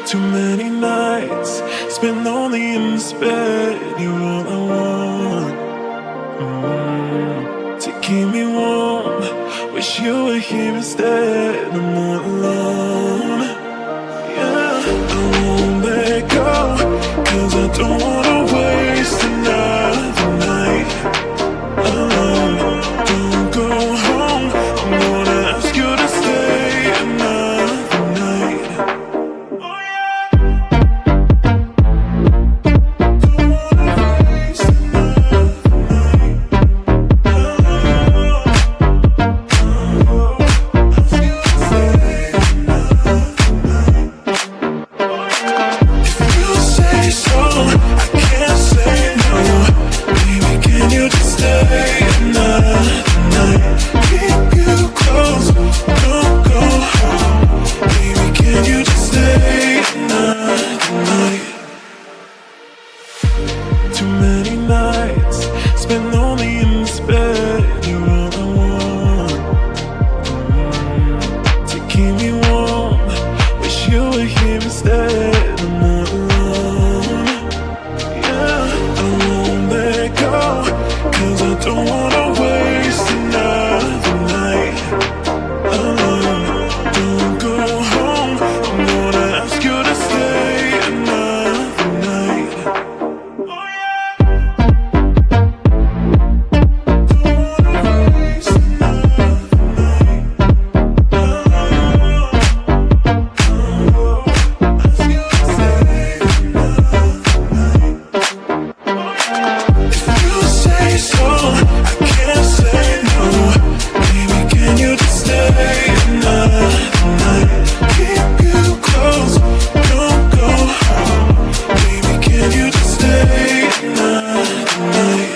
Too many nights spent lonely in this bed. You're all I want, to keep me warm. Wish you were here instead. I'm not alone. Yeah, I won't let go, 'cause I don't wanna waste another night alone. Don't go home, I'm gonna ask you to stay another night. Oh yeah. Don't wanna waste another night alone. Ask you to stay another night. If you say so, I can't say no. Baby, can you just stay another night? Keep you close, don't go home. Baby, can you just stay another night? Too many nights spent lonely in this bed. You're all I want, to keep me warm. Wish you were here instead. I'm not alone. Yeah, I won't let go, 'cause I don't wanna waste another night alone. Don't go home, I'm gonna ask you to stay another night. Oh yeah. Don't wanna waste another night alone. Ask you to stay another night. If you say so, I can't say no. Baby, can you just stay another night? Keep you close, don't go home. Baby, can you just stay another night?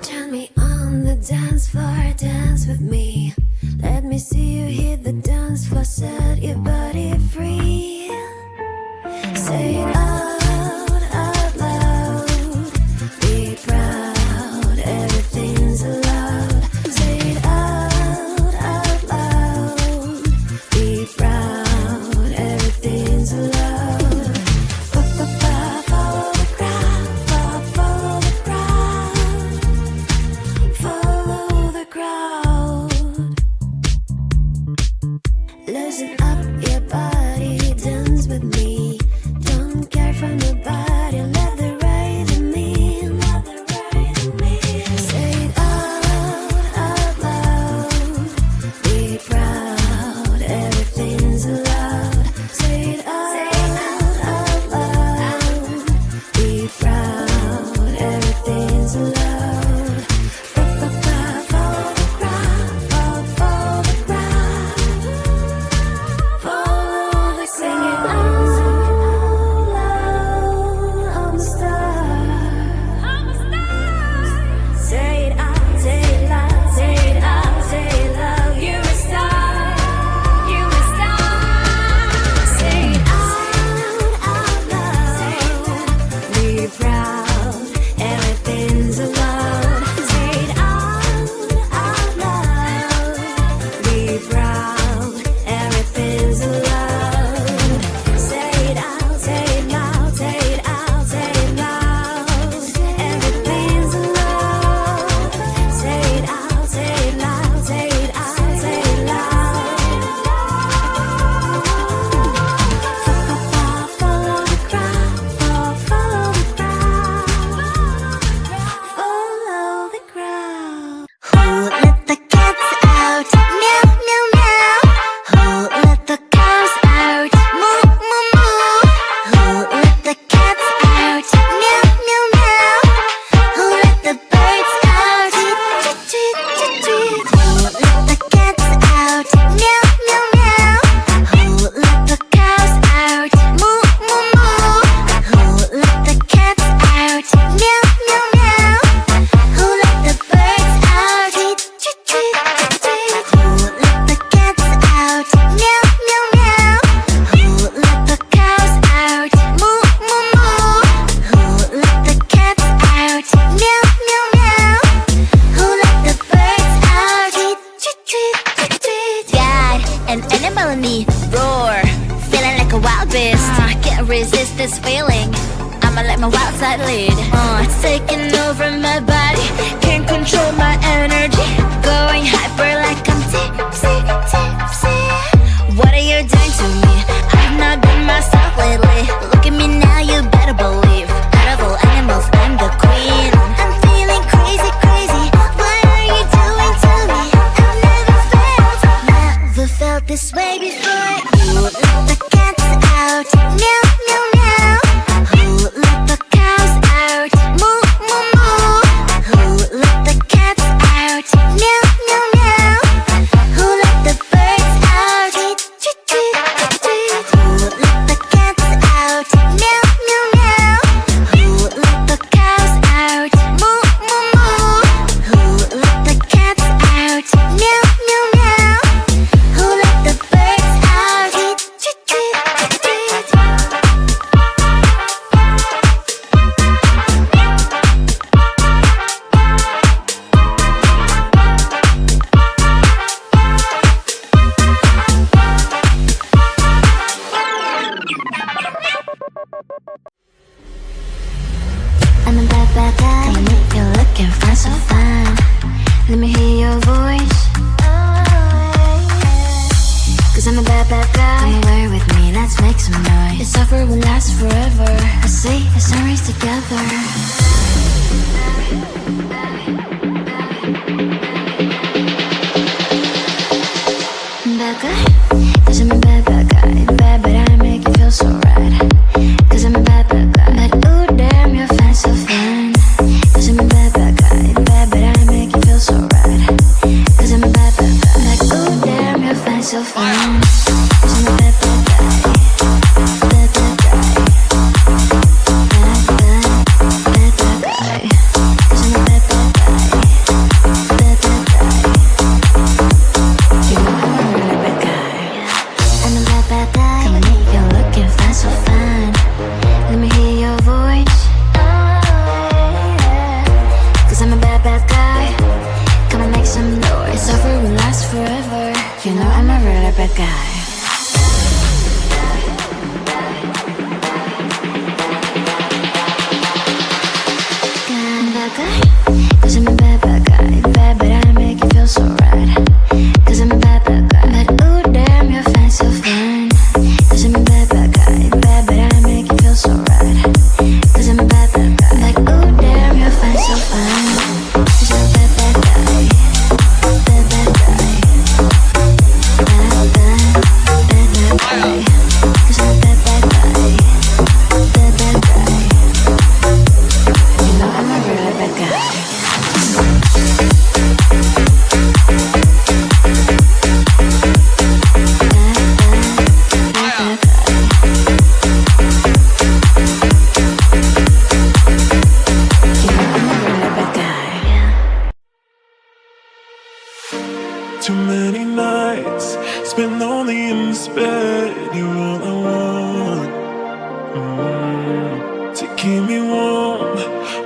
Join me on the dance floor, dance with me. Let me see you hit the dance floor, set your body free. Say it out loud. Be proud, everything's allowed. Say it out loud. Be proud, everything's allowed. Follow the crowd, follow the crowd. Follow the crowd. Loosen up your body, dance with me. Don't care for nobody, let the rhythm in. like my wild side lead. It's taking over my body, can't control my energy. Going hyper like I'm tipsy, tipsy. What are you doing to me? I've not been myself lately. Look at me now, you better believe. Out of all animals, I'm the queen. I'm feeling crazy, crazy. What are you doing to me? I've never felt this way before. Who let the cats out? Meow, meow, meow. Who let the cows out? Moo, moo, moo. Who let the cats out? Meow, meow, meow. Who let the birds out? Tweet, tweet, tweet, tweet. Who let the cats out? Meow, meow, meow. Who let the cows out? Moo, moo, moo. Who let the cats out? Meow, meow, meow. Who let the birds out? Tweet, tweet, tweet, tweet. I'm a bad, bad guy. Come and make you look and find so fine. Let me hear your voice. Cause I'm a bad, bad guy. Come away with me, let's make some noise. This offer will last forever. Let's see the sunrise together. Bad guy, cause I'm a bad, bad guy. Bad, but I make you feel so right. Cause I'm a bad, bad guy. But ooh, damn, you're fine, so fine. Cause I'm a bad, bad guy. Bad, but I make you feel so right. Cause I'm a bad, bad guy. Like, ooh, damn, you're fine, so fine. Cause I'm a bad, bad guy. Bad, bad guy. Bad, bad, bad, bad guy. Cause I'm a bad, bad guy. Bad, bad guy. You know I'm a really bad guy. I'm a bad, bad guy. Come and make you look and find so fine. Let me hear your voice. Cause I'm a bad, bad guy. Come and make some noise. This offer will last forever. You know I'm a really bad guy. Bad guy. Cause I'm a bad, bad guy. Bad, but I make you feel so right. Cause I'm a bad, bad guy. But ooh, damn, you're fine, so fine. Cause I'm a bad, bad guy. Bad, but I make you feel so right. Cause I'm a bad, bad guy. Like, ooh, damn, you're fine, so fine. Cause I'm a bad, bad guy. Bad, bad guy. Bad, bad, bad, bad guy. Cause I'm a bad, bad guy. Bad, bad guy. You know I'm a really bad guy. Too many nights spent lonely in this bed. You're all I want. To keep me warm,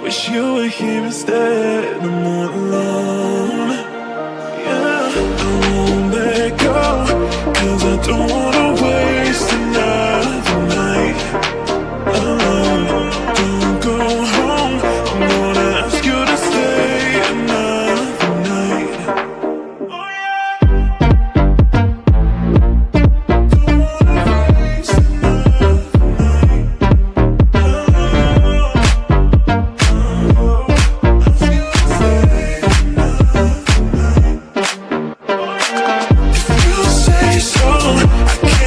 wish you were here instead. I'm not alone. Yeah, I won't let go, cause I don't wanna waste another night alone. Don't go home, I'm gonna ask you to stay another night. Oh yeah. Don't wanna waste another night alone. Ask you to stay another night. If you say so, I can't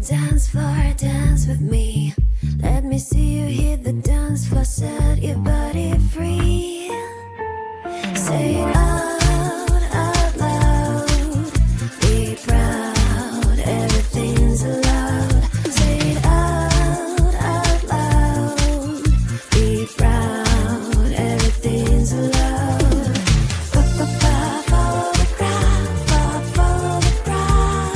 dance floor, dance with me. Let me see you hit the dance floor, set your body free. Say it out loud. Be proud, everything's allowed. Say it out loud. Be proud, everything's allowed. Follow the crowd, follow the crowd.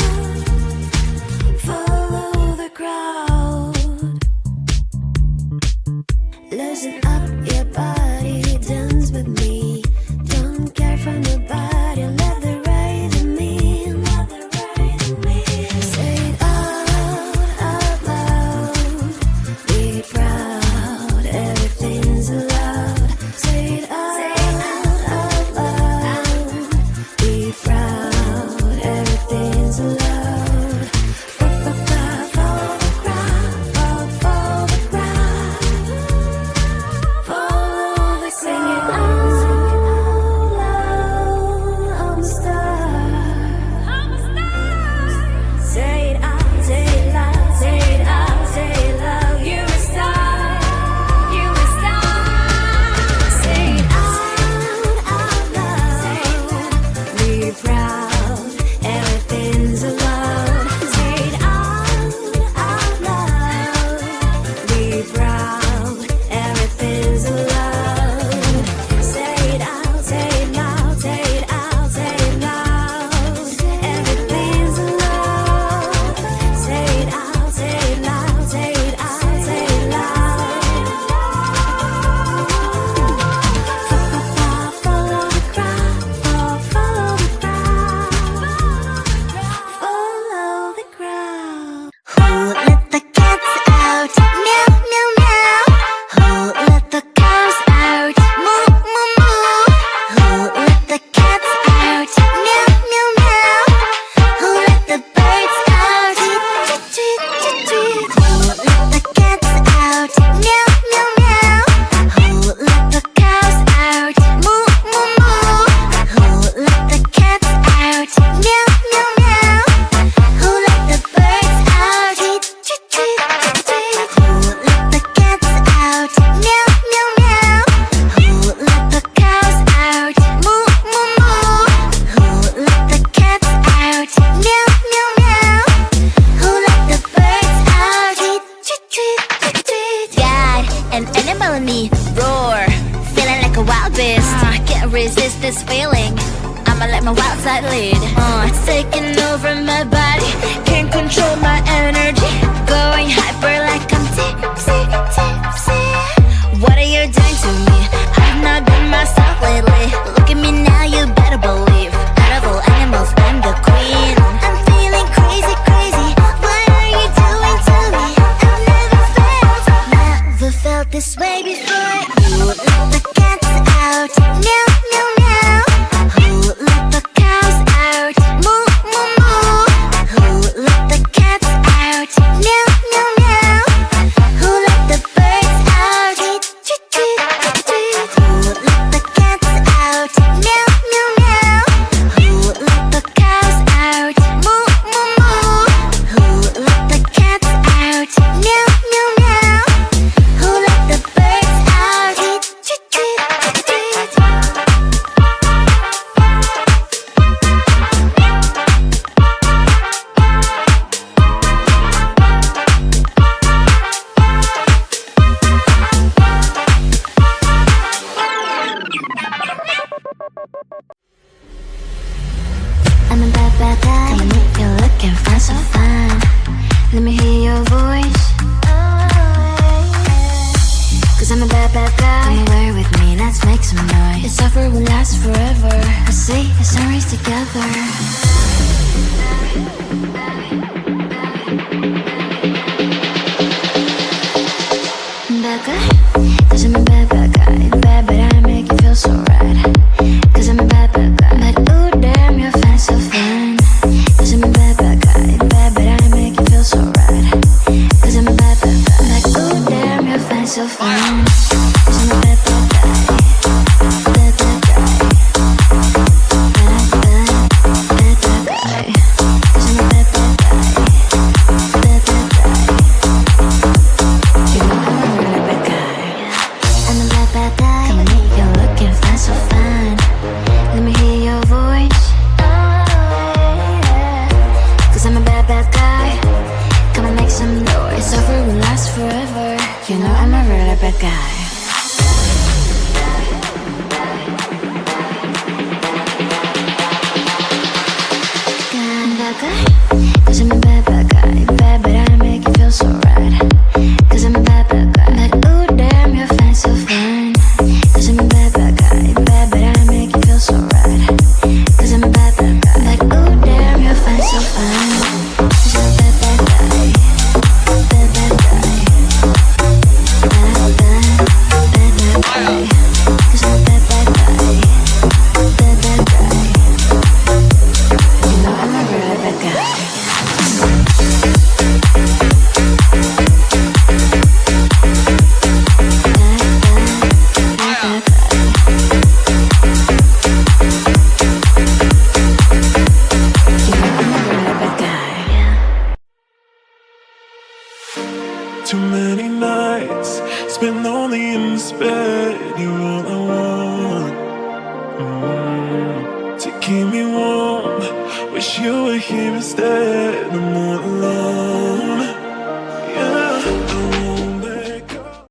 Follow the crowd. Loosen up your body, dance with me. Don't care for nobody, let the rhythm in. Say it out loud. Be proud, everything's allowed. Say it out loud. Be proud, everything's allowed. Follow the crowd, follow the crowd. Follow the sing it out loud. I'm a star. Say it out, say it loud, say it out, say it loud. You're a star, you're a star. Say it out loud. Be proud, everything's allowed. Say it out loud. Be proud, everything's allowed. Say it out, say it loud, say it out, say it loud. Everything's allowed. Say it out, say it loud, say it out, say it loud. Follow the crowd, follow the crowd. Follow the crowd. Who let the cats out? Meow, meow, meow. Who let the cows out? Moo, moo, moo. Who let the cats out? Meow, meow, meow. Who let the birds out? Tweet, tweet, tweet, tweet. Who let the cats out? Meow, meow, meow. Who let the cows out? Moo, moo, moo. Who let the cats out? Meow, meow, meow. Who let the birds out? Tweet, tweet, tweet, tweet. Who let the cats out? Meow, meow, meow. Who let the cows out? Moo, moo, moo. Who let the cats out? Meow, meow, meow. Who let the birds out? Tweet, tweet, tweet, tweet. God, an animal in me, roar, feeling like a wild beast. Can't resist this feeling. I'ma let my wild side lead. It's taking over my body, can't control my energy. Going hyper like I'm tipsy, tipsy. What are you doing to me? I've not been myself lately. Look at me now, you better believe. Out of all animals, I'm the queen. I'm feeling crazy, crazy. What are you doing to me? I've never felt this way before. Who let the cats out? Meow, meow, meow. Who let the cows out? Moo, moo, moo. Who let the cats out? Meow, meow, meow. Who let the birds out? Tweet, tweet, tweet, tweet. Who let the cats out? Meow, meow, meow. Who let the cows out? Moo, moo, moo. Who let the cats out? Meow, meow, meow. Who let the birds out? Tweet, tweet, tweet, tweet. I'm a bad, bad guy. Come and make you look and find so fine. Let me hear your voice. Cause I'm a bad, bad guy. Come away with me, let's make some noise. This offer will last forever. I see the sunrise together. Bad guy, cause I'm a bad, bad guy. Bad, but I make you feel so right. Cause I'm a bad, bad guy. But ooh, damn, you're fine, so fine. Cause I'm a bad, bad guy. Bad, but I make you feel so right. Cause I'm a bad, bad guy. Like ooh, damn, you're fine, so fine. Cause I'm a bad, bad guy. Bad, bad guy. Bad, bad, bad, bad guy. Cause I'm a bad, guy. Cause I'm a bad, bad guy. Bad, but I make you feel so right. Cause I'm a bad, bad guy. Like, ooh, damn, you're fine, so fine. Cause I'm a bad, bad guy. Bad, but I make you feel so right. Cause I'm a bad, bad guy. Like, ooh, damn, you're fine, so fine. Cause I'm a bad, bad guy. Bad, bad guy. Bad, bad, bad, bad guy. Cause I'm a bad, bad guy. Bad, bad guy. You know I'm a really bad guy. Too many nights spent lonely in this bed. You're all I want, to keep me warm. Wish you were here instead. I'm not alone.